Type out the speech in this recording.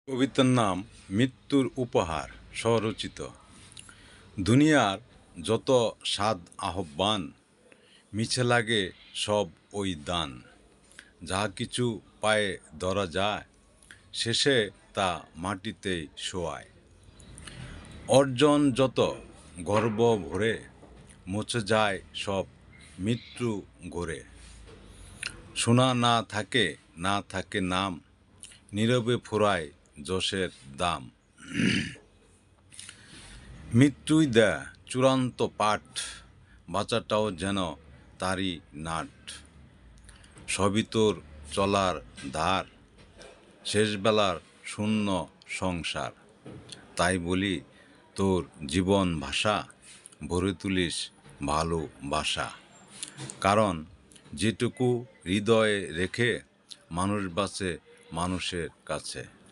কবিতার নাম মৃত্যুর উপহার স্বরচিত। দুনিয়ার যত স্বাদ আহ্বান, মিছে লাগে সব ওই দান। যাহা কিছু পায়ে ধরা যায়, শেষে তা মাটিতেই শোয়ায়। অর্জন যত গর্ব ভরে, মুছে যায় সব মৃত্যু ঘরে। সোনা না থাকে নাম, নীরবে ফুরায় যশের দাম। মৃত্যুই দেয় চূড়ান্ত পাঠ, বাঁচাটাও যেন তারই নাট। সবই তোর চলার ধার, শেষবেলার শূন্য সংসার। তাই বলি তোর জীবন ভাষা, ভরে তুলিস ভালোবাসা। কারণ যেটুকু হৃদয়ে রেখে মানুষ বাঁচে মানুষের কাছে।